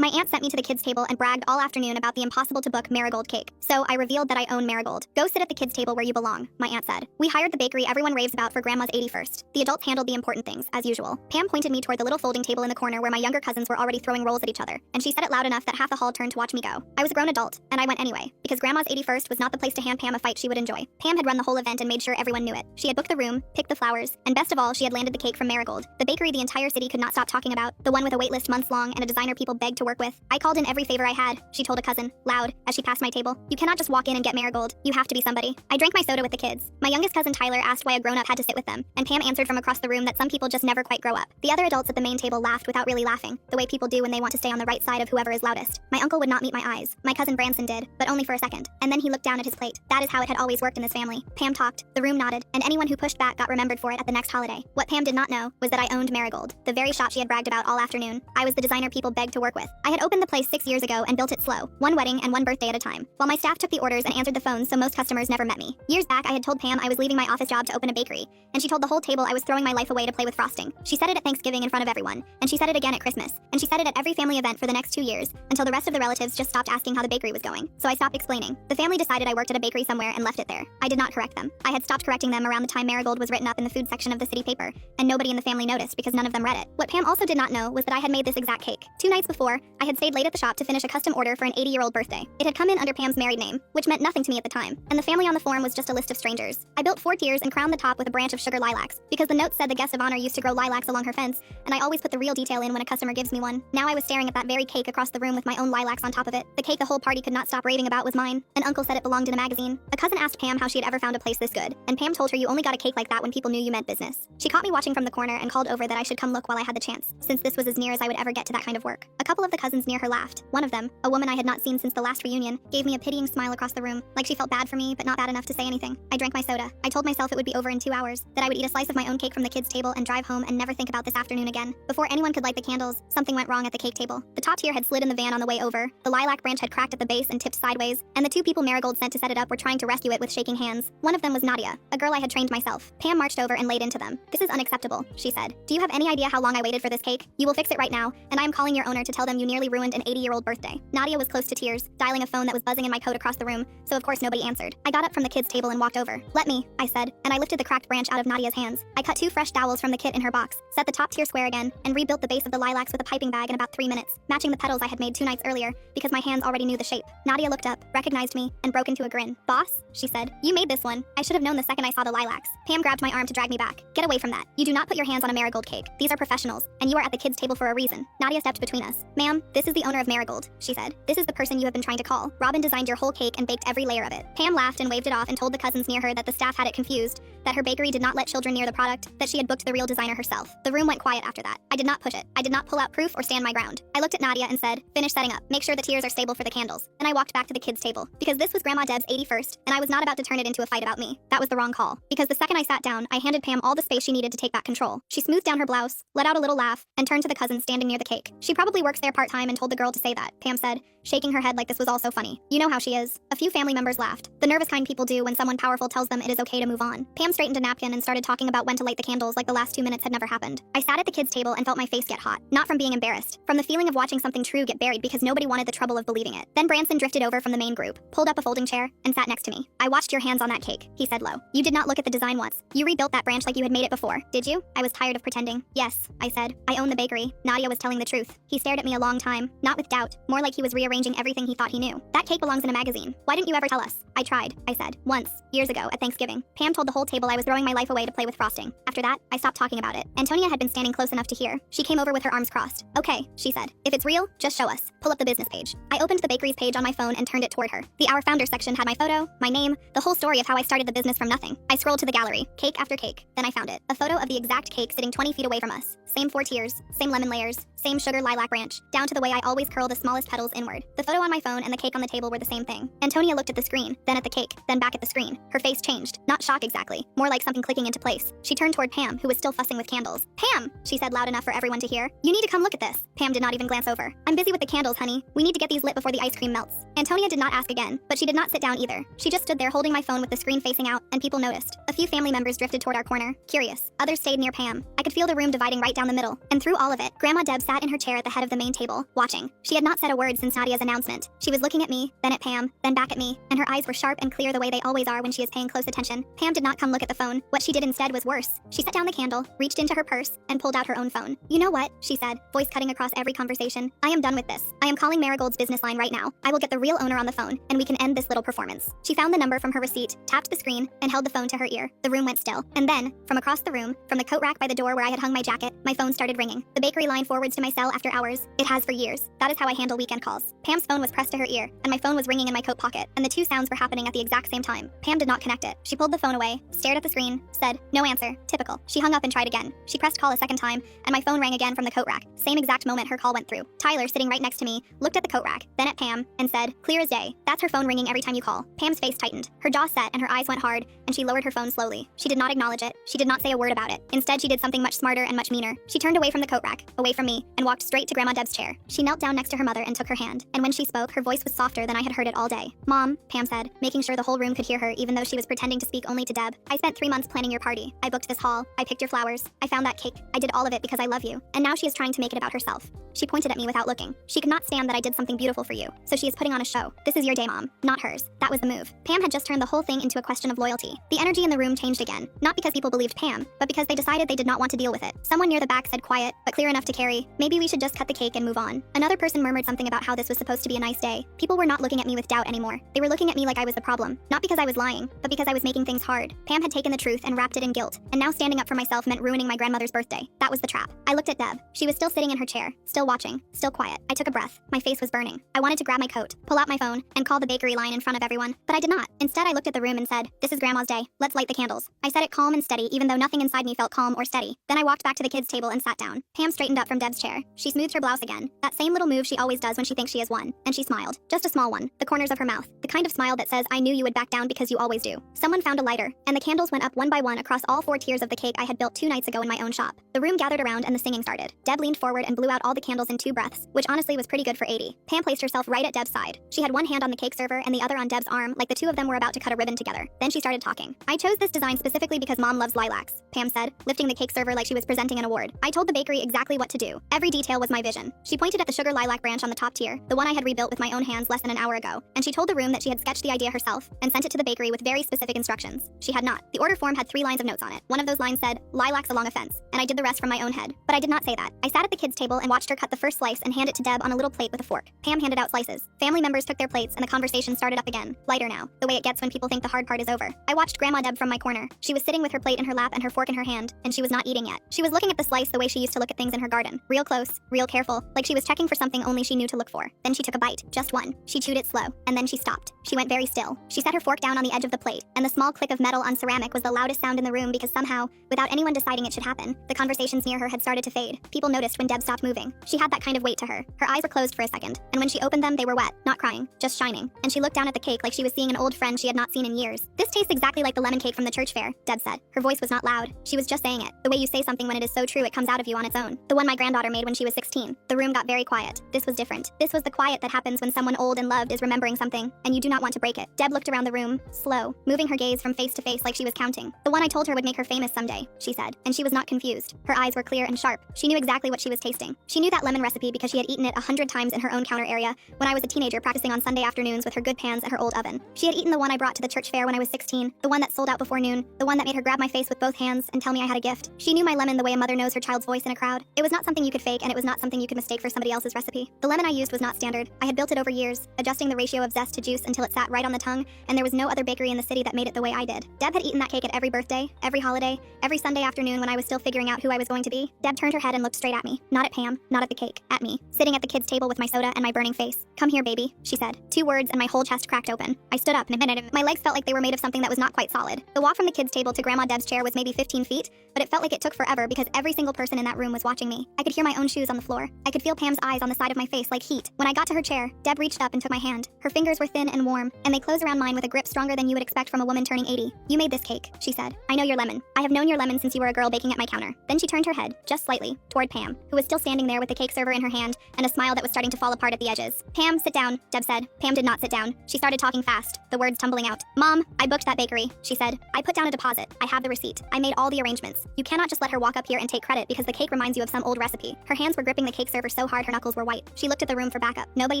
My aunt sent me to the kids' table and bragged all afternoon about the impossible-to-book Marigold cake. So I revealed that I own Marigold. Go sit at the kids' table where you belong, my aunt said. We hired the bakery everyone raves about for Grandma's 81st. The adults handled the important things, as usual. Pam pointed me toward the little folding table in the corner where my younger cousins were already throwing rolls at each other, and she said it loud enough that half the hall turned to watch me go. I was a grown adult, and I went anyway, because Grandma's 81st was not the place to hand Pam a fight she would enjoy. Pam had run the whole event and made sure everyone knew it. She had booked the room, picked the flowers, and best of all, she had landed the cake from Marigold, the bakery the entire city could not stop talking about, the one with a waitlist months long and a designer people begged to work with. I called in every favor I had, she told a cousin, loud, as she passed my table. You cannot just walk in and get Marigold. You have to be somebody. I drank my soda with the kids. My youngest cousin Tyler asked why a grown-up had to sit with them, and Pam answered from across the room that some people just never quite grow up. The other adults at the main table laughed without really laughing, the way people do when they want to stay on the right side of whoever is loudest. My uncle would not meet my eyes. My cousin Branson did, but only for a second, and then he looked down at his plate. That is how it had always worked in this family. Pam talked, the room nodded, and anyone who pushed back got remembered for it at the next holiday. What Pam did not know was that I owned Marigold, the very shop she had bragged about all afternoon. I was the designer people begged to work with. I had opened the place 6 years ago and built it slow, one wedding and one birthday at a time, while my staff took the orders and answered the phones so most customers never met me. Years back, I had told Pam I was leaving my office job to open a bakery, and she told the whole table I was throwing my life away to play with frosting. She said it at Thanksgiving in front of everyone, and she said it again at Christmas, and she said it at every family event for the next 2 years, until the rest of the relatives just stopped asking how the bakery was going. So I stopped explaining. The family decided I worked at a bakery somewhere and left it there. I did not correct them. I had stopped correcting them around the time Marigold was written up in the food section of the city paper, and nobody in the family noticed because none of them read it. What Pam also did not know was that I had made this exact cake. 2 nights before, I had stayed late at the shop to finish a custom order for an 80-year-old birthday. It had come in under Pam's married name, which meant nothing to me at the time, and the family on the form was just a list of strangers. I built 4 tiers and crowned the top with a branch of sugar lilacs, because the note said the guest of honor used to grow lilacs along her fence, and I always put the real detail in when a customer gives me one. Now I was staring at that very cake across the room with my own lilacs on top of it. The cake the whole party could not stop raving about was mine. An uncle said it belonged in a magazine. A cousin asked Pam how she had ever found a place this good, and Pam told her you only got a cake like that when people knew you meant business. She caught me watching from the corner and called over that I should come look while I had the chance, since this was as near as I would ever get to that kind of work. A couple of the cousins near her laughed. One of them, a woman I had not seen since the last reunion, gave me a pitying smile across the room, like she felt bad for me, but not bad enough to say anything. I drank my soda. I told myself it would be over in 2 hours, that I would eat a slice of my own cake from the kids' table and drive home and never think about this afternoon again. Before anyone could light the candles, something went wrong at the cake table. The top tier had slid in the van on the way over, the lilac branch had cracked at the base and tipped sideways, and the 2 people Marigold sent to set it up were trying to rescue it with shaking hands. One of them was Nadia, a girl I had trained myself. Pam marched over and laid into them. This is unacceptable, she said. Do you have any idea how long I waited for this cake? You will fix it right now, and I am calling your owner to tell them you nearly ruined an 80-year-old birthday. Nadia was close to tears, dialing a phone that was buzzing in my coat across the room, so of course nobody answered. I got up from the kids' table and walked over. Let me, I said, and I lifted the cracked branch out of Nadia's hands. I cut 2 fresh dowels from the kit in her box, set the top tier square again, and rebuilt the base of the lilacs with a piping bag in about 3 minutes, matching the petals I had made 2 nights earlier, because my hands already knew the shape. Nadia looked up, recognized me, and broke into a grin. Boss, she said, you made this one. I should have known the second I saw the lilacs. Pam grabbed my arm to drag me back. Get away from that. You do not put your hands on a Marigold cake. These are professionals, and you are at the kids' table for a reason. Nadia stepped between us. Ma'am, this is the owner of Marigold, she said. This is the person you have been trying to call. Robin designed your whole cake and baked every layer of it. Pam laughed and waved it off and told the cousins near her that the staff had it confused, that her bakery did not let children near the product, that she had booked the real designer herself. The room went quiet after that. I did not push it. I did not pull out proof or stand my ground. I looked at Nadia and said, finish setting up. Make sure the tiers are stable for the candles. And I walked back to the kids' table, because this was Grandma Deb's 81st, and I was not about to turn it into a fight about me. That was the wrong call. Because the second I sat down, I handed Pam all the space she needed to take back control. She smoothed down her blouse, let out a little laugh, and turned to the cousin standing near the cake. She probably works there part-time and told the girl to say that, Pam said, shaking her head like this was all so funny. You know how she is. A few family members laughed. The nervous kind people do when someone powerful tells them it is okay to move on. Pam straightened a napkin and started talking about when to light the candles like the last 2 minutes had never happened. I sat at the kids' table and felt my face get hot. Not from being embarrassed, from the feeling of watching something true get buried because nobody wanted the trouble of believing it. Then Branson drifted over from the main group, pulled up a folding chair, and sat next to me. I watched your hands on that cake, he said low. You did not look at the design once. You rebuilt that branch like you had made it before, did you? I was tired of pretending. Yes, I said. I own the bakery. Nadia was telling the truth. He stared at me a long time, not with doubt, more like he was rearranging everything he thought he knew. That cake belongs in a magazine. Why didn't you ever tell us? I tried, I said. Once, years ago, at Thanksgiving. Pam told the whole table I was throwing my life away to play with frosting. After that, I stopped talking about it. Antonia had been standing close enough to hear. She came over with her arms crossed. Okay, she said. If it's real, just show us. Pull up the business page. I opened the bakery's page on my phone and turned it toward her. The Our Founder section had my photo, my name, the whole story of how I started the business from nothing. I scrolled to the gallery, cake after cake. Then I found it. A photo of the exact cake sitting 20 feet away from us. Same 4 tiers, same lemon layers, same sugar lilac branch, down to the way I always curl the smallest petals inward. The photo on my phone and the cake on the table were the same thing. Antonia looked at the screen, then at the cake, then back at the screen. Her face changed. Not shock exactly, more like something clicking into place. She turned toward Pam, who was still fussing with candles. "Pam!" she said loud enough for everyone to hear. "You need to come look at this." Pam did not even glance over. "I'm busy with the candles, honey. We need to get these lit before the ice cream melts." Antonia did not ask again, but she did not sit down either. She just stood there holding my phone with the screen facing out, and people noticed. A few family members drifted toward our corner, curious. Others stayed near Pam. I could feel the room dividing right down the middle. And through all of it, Grandma Deb sat in her chair at the head of the main table, watching. She had not said a word since Nadia's announcement. She was looking at me, then at Pam, then back at me, and her eyes were sharp and clear the way they always are when she is paying close attention. Pam did not come look at the phone. What she did instead was worse. She set down the candle, reached into her purse, and pulled out her own phone. "You know what?" she said, voice cutting across every conversation. "I am done with this. I am calling Marigold's business line right now. I will get the real owner on the phone, and we can end this little performance." She found the number from her receipt, tapped the screen, and held the phone to her ear. The room went still. And then, from across the room, from the coat rack by the door where I had hung my jacket, my phone started ringing. The bakery line forwards to my cell after hours. It has for years. That is how I handle weekend calls. Pam's phone was pressed to her ear, and my phone was ringing in my coat pocket, and the two sounds were happening at the exact same time. Pam did not connect it. She pulled the phone away, stared at the screen, said, "No answer. Typical." She hung up and tried again. She pressed call a second time, and my phone rang again from the coat rack. Same exact moment her call went through. Tyler, sitting right next to me, looked at the coat rack, then at Pam, and said, "Clear as day. That's her phone ringing every time you call." Pam's face tightened. Her jaw set and her eyes went hard, and she lowered her phone slowly. She did not acknowledge it. She did not say a word about it. Instead, she did something much smarter and much meaner. She turned away from the coat rack, away from me, and walked straight to Grandma Deb's chair. She knelt down next to her mother and took her hand. And when she spoke, her voice was softer than I had heard it all day. "Mom," Pam said, making sure the whole room could hear her even though she was pretending to speak only to Deb. "I spent 3 months planning your party. I booked this hall. I picked your flowers. I found that cake. I did all of it because I love you. And now she is trying to make it about herself." She pointed at me without looking. "She could not stand that I did something beautiful for you. So she is putting on a show. This is your day, Mom, not hers." That was the move. Pam had just turned the whole thing into a question of loyalty. The energy in the room changed again. Not because people believed Pam, but because they decided they did not want to deal with it. Someone near the back said quiet, but clear enough to carry, "Maybe we should just cut the cake and move on." Another person murmured something about how this was supposed to be a nice day. People were not looking at me with doubt anymore. They were looking at me like I was the problem. Not because I was lying, but because I was making things hard. Pam had taken the truth and wrapped it in guilt, and now standing up for myself meant ruining my grandmother's birthday. That was the trap. I looked at Deb. She was still sitting in her chair, still watching, still quiet. I took a breath. My face was burning. I wanted to grab my coat, pull out my phone, and call the bakery line in front of everyone, but I did not. Instead, I looked at the room and said, "This is Grandma's day. Let's light the candles." I said it calm and steady, even though nothing inside me felt calm or steady. Then I walked back to the kids' table and sat down. Pam straightened up from Deb's chair. She smoothed her blouse again. That same little move she always does when she thinks she has won. And she smiled. Just a small one. The corners of her mouth. The kind of smile that says, "I knew you would back down because you always do." Someone found a lighter, and the candles went up one by one across all 4 tiers of the cake I had built 2 nights ago in my own shop. The room gathered around and the singing started. Deb leaned forward and blew out all the candles in 2 breaths, which honestly was pretty good for 80. Pam placed herself right at Deb's side. She had one hand on the cake server and the other on Deb's arm, like the two of them were about to cut a ribbon together. Then she started talking. "I chose this design specifically because Mom loves lilacs," Pam said, lifting the cake server like she was presenting an award. "I told the bakery exactly what to do. Every detail was my vision." She pointed at the sugar lilac branch on the top tier, the one I had rebuilt with my own hands less than an hour ago, and she told the room that she had sketched the idea herself and sent it to the bakery with very specific instructions. She had not. The order form had 3 lines of notes on it. One of those lines said, "Lilacs along a fence," and I did the rest from my own head. But I did not say that. I sat at the kids' table and watched her cut the first slice and hand it to Deb on a little plate with a fork. Pam handed out slices. Family members took their plates and the conversation started up again. Lighter now, the way it gets when people think the hard part is over. I watched Grandma Deb from my corner. She was sitting with her plate in her lap and her fork in her hand, and she was not eating yet. She was looking at the slice the way she used to look at things in her garden. Real close, real careful, like she was checking for something only she knew to look for. Then she took a bite, just one. She chewed it slow, and then she stopped. She went very still. She set her fork down on the edge of the plate, and the small click of metal on ceramic was the loudest sound in the room because somehow, without anyone deciding it should happen, the conversations near her had started to fade. People noticed when Deb stopped moving. She had that kind of weight to her. Her eyes were closed for a second, and when she opened them, they were wet, not crying, just shining. And she looked down at the cake like she was seeing an old friend she had not seen in years. "This tastes exactly like the lemon cake from the church fair," Deb said. Her voice was not loud. She was just saying it. The way you say something when it is so true it comes out of you on its own. The one my granddaughter made when she was 16. The room got very quiet. This was different. This was the quiet that happens when someone old and loved is remembering something, and you do not want to break it. Deb looked around the room, slow, moving her gaze from face to face like she was counting. "The one I told her would make her famous someday," she said, and she was not confused. Her eyes were clear and sharp. She knew exactly what she was tasting. She knew that lemon recipe because she had eaten it 100 times in her own counter area when I was a teenager practicing on Sunday afternoons with her good pans and her old oven. She had eaten the one I brought to the church fair when I was 16, the one that sold out before noon, the one that made her grab my face with both hands and tell me I had a gift. She knew my lemon the way a mother knows her child's voice in a crowd. It was not something you could fake, and it was not something you could mistake for somebody else's recipe. The lemon I used was not standard. I had built it over years, adjusting the ratio of zest to juice until until it sat right on the tongue, and there was no other bakery in the city that made it the way I did. Deb had eaten that cake at every birthday, every holiday, every Sunday afternoon when I was still figuring out who I was going to be. Deb turned her head and looked straight at me. Not at Pam, not at the cake, at me, sitting at the kids' table with my soda and my burning face. "Come here, baby," she said. 2 words and my whole chest cracked open. I stood up and my legs felt like they were made of something that was not quite solid. The walk from the kids' table to Grandma Deb's chair was maybe 15 feet, but it felt like it took forever because every single person in that room was watching me. I could hear my own shoes on the floor. I could feel Pam's eyes on the side of my face like heat. When I got to her chair, Deb reached up and took my hand. Her fingers were thin and warm, and they closed around mine with a grip stronger than you would expect from a woman turning 80. "You made this cake," she said. "I know your lemon. I have known your lemon since you were a girl baking at my counter." Then she turned her head, just slightly, toward Pam, who was still standing there with the cake server in her hand and a smile that was starting to fall apart at the edges. "Pam, sit down," Deb said. Pam did not sit down. She started talking fast, the words tumbling out. "Mom, I booked that bakery," she said. "I put down a deposit. I have the receipt. I made all the arrangements. You cannot just let her walk up here and take credit because the cake reminds you of some old recipe." Her hands were gripping the cake server so hard her knuckles were white. She looked at the room for backup. Nobody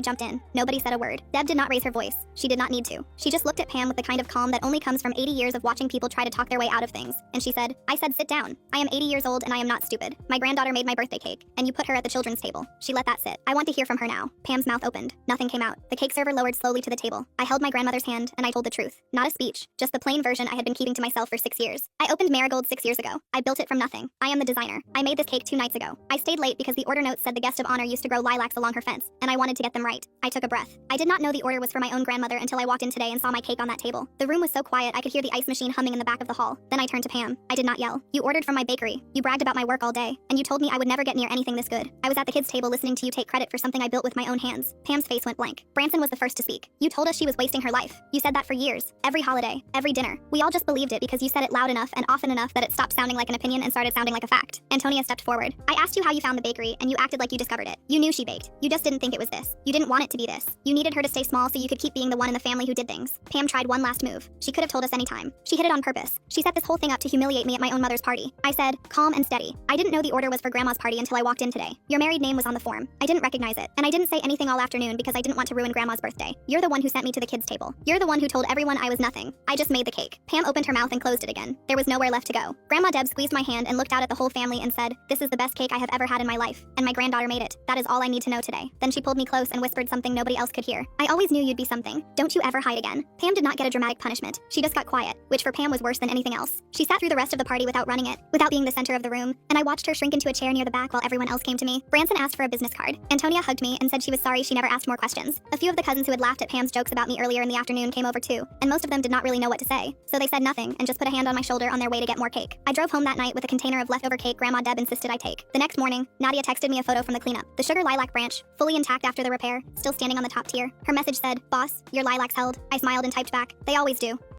jumped in. Nobody said a word. Deb did not raise her voice. She did not need to. She just looked at Pam with the kind of calm that only comes from 80 years of watching people try to talk their way out of things. And she said, "I said sit down. I am 80 years old and I am not stupid. My granddaughter made my birthday cake, and you put her at the children's table. She let that sit. I want to hear from her now." Pam's mouth opened. Nothing came out. The cake server lowered slowly to the table. I held my grandmother's hand and I told the truth. Not a speech, just the plain version I had been keeping to myself for 6 years. "I opened Marigold 6 years ago. I built it from nothing. I am the designer. I made this cake 2 nights ago. I stayed late because the order notes said the guest of honor used to grow lilacs along her fence, and I wanted to get them right." I took a breath. I did not know the order was for my own grandmother until I walked in today and saw my cake on that table. The room was so quiet I could hear the ice machine humming in the back of the hall. Then I turned to Pam. I did not yell. "You ordered from my bakery. You bragged about my work all day, and you told me I would never get near anything this good. I was at the kids' table listening to you take credit for something I built with my own hands." Pam's face went blank. Branson was the first to speak. "You told us she was wasting her life. You said that for years. Every holiday, every dinner. We all just believed it because you said it loud enough and often enough that it stopped sounding like an opinion and started sounding like a fact." Antonia stepped forward. "I asked you how you found the bakery, and you acted like you discovered it. You knew she baked. You just didn't think it was this. You didn't want it to be this. You needed her to stay small so you could keep being the one in the family who did things." Pam tried one last move. She could have told us any time. She hit it on purpose. She set this whole thing up to humiliate me at my own mother's party. I said, calm and steady. "I didn't know the order was for Grandma's party until I walked in today. Your married name was on the form. I didn't recognize it, and I didn't say anything all afternoon because I didn't want to ruin Grandma's birthday. You're the one who sent me to the kids' table. You're the one who told everyone I was nothing. I just made the cake." Pam opened her mouth and closed it again. There was nowhere left to go. Grandma Deb squeezed my hand and looked out at the whole family and said, "This is the best cake I have ever had in my life, and my granddaughter made it. That is all I need to know today." Then she pulled me close and whispered something nobody else could hear. "I always knew you'd be something. Don't you ever hide again." Pam did not get a dramatic punishment. She just got quiet, which for Pam was worse than anything else. She sat through the rest of the party without running it, without being the center of the room, and I watched her shrink into a chair near the back while everyone else came to me. Branson asked for a business card. Antonia hugged me and said she was sorry she never asked more questions. A few of the cousins who had laughed at Pam's jokes about me earlier in the afternoon came over too, and most of them did not really know what to say, so they said nothing and just put a hand on my shoulder on their way to get more cake. I drove home that night with a container of leftover cake Grandma Deb insisted I take. The next morning, Nadia texted me a photo from the cleanup. The sugar lilac branch, fully intact after the repair, still standing on the top tier. Her message said, "Boss, your lilacs held." I smiled and typed back, "They always do."